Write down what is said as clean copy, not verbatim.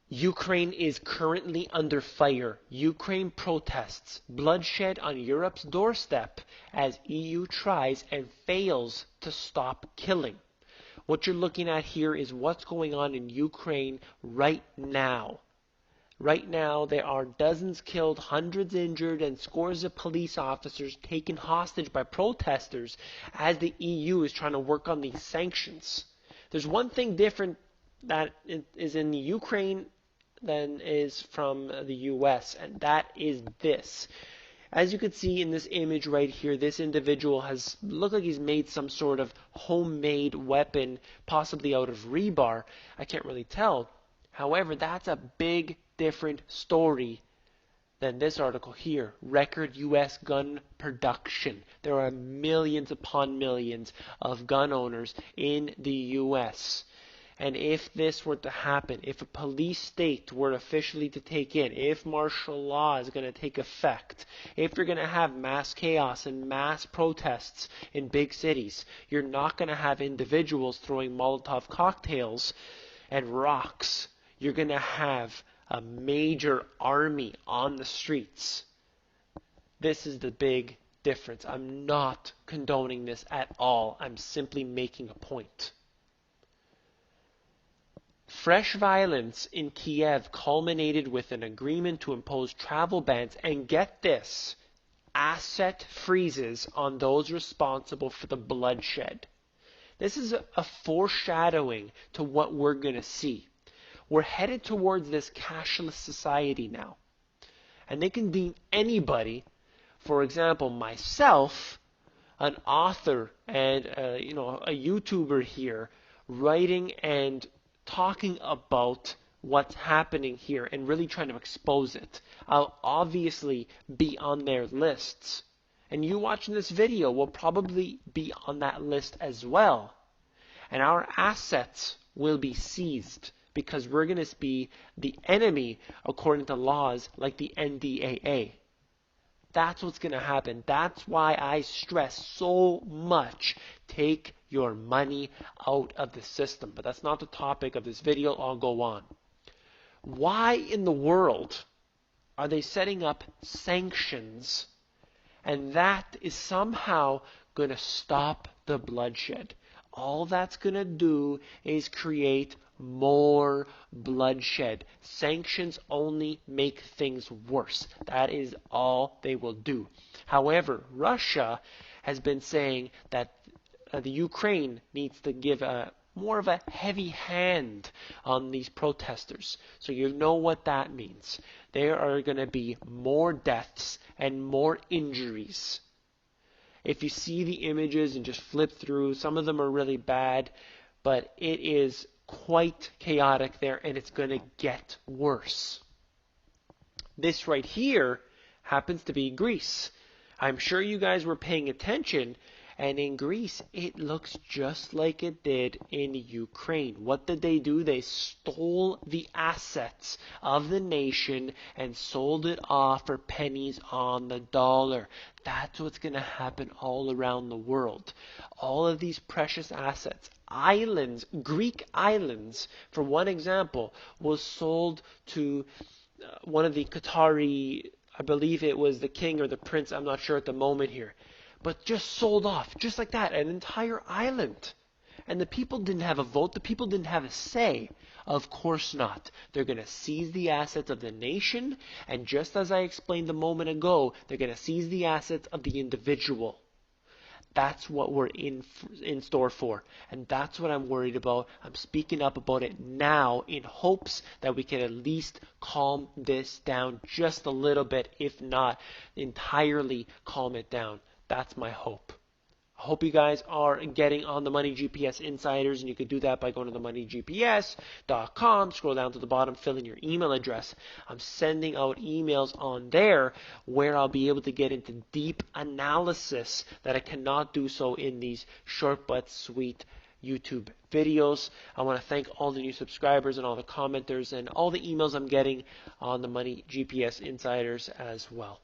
Ukraine is currently under fire. Ukraine protests. Bloodshed on Europe's doorstep as EU tries and fails to stop killing. What you're looking at here is what's going on in Ukraine right now. Right now, there are dozens killed, hundreds injured, and scores of police officers taken hostage by protesters as the EU is trying to work on these sanctions. There's one thing different that is in the Ukraine than is from the US, and that is this. As you can see in this image right here, this individual has looked like he's made some sort of homemade weapon, possibly out of rebar. I can't really tell. However, that's a big different story than this article here. Record U.S. gun production. There are millions upon millions of gun owners in the U.S. And if this were to happen, if a police state were officially to take in, if martial law is going to take effect, if you're going to have mass chaos and mass protests in big cities, you're not going to have individuals throwing Molotov cocktails and rocks. You're going to have a major army on the streets. This is the big difference. I'm not condoning this at all. I'm simply making a point. Fresh violence in Kiev culminated with an agreement to impose travel bans and, get this, asset freezes on those responsible for the bloodshed. This is a foreshadowing to what we're going to see. We're headed towards this cashless society now. And they can deem anybody, for example, myself, an author and a YouTuber here, writing and talking about what's happening here and really trying to expose it. I'll obviously be on their lists. And you watching this video will probably be on that list as well. And our assets will be seized, because we're going to be the enemy according to laws like the NDAA. That's what's going to happen. That's why I stress so much, take your money out of the system. But that's not the topic of this video. I'll go on. Why in the world are they setting up sanctions, and that is somehow going to stop the bloodshed? All that's going to do is create more bloodshed. Sanctions only make things worse. That is all they will do. However, Russia has been saying that the Ukraine needs to give more of a heavy hand on these protesters. So you know what that means. There are going to be more deaths and more injuries. If you see the images and just flip through, some of them are really bad, but it is quite chaotic there, and it's going to get worse. This right here happens to be Greece. I'm sure you guys were paying attention, and in Greece, it looks just like it did in Ukraine. What did they do? They stole the assets of the nation and sold it off for pennies on the dollar. That's what's going to happen all around the world. All of these precious assets, islands, Greek islands, for one example, was sold to one of the Qatari, I believe it was the king or the prince, I'm not sure at the moment here, but just sold off, just like that, an entire island. And the people didn't have a vote, the people didn't have a say. Of course not. They're going to seize the assets of the nation, and just as I explained a moment ago, they're going to seize the assets of the individual. That's what we're in store for, and that's what I'm worried about. I'm speaking up about it now in hopes that we can at least calm this down just a little bit, if not entirely calm it down. That's my hope. I hope you guys are getting on the Money GPS Insiders, and you can do that by going to themoneygps.com, scroll down to the bottom, fill in your email address. I'm sending out emails on there where I'll be able to get into deep analysis that I cannot do so in these short but sweet YouTube videos. I want to thank all the new subscribers and all the commenters and all the emails I'm getting on the Money GPS Insiders as well.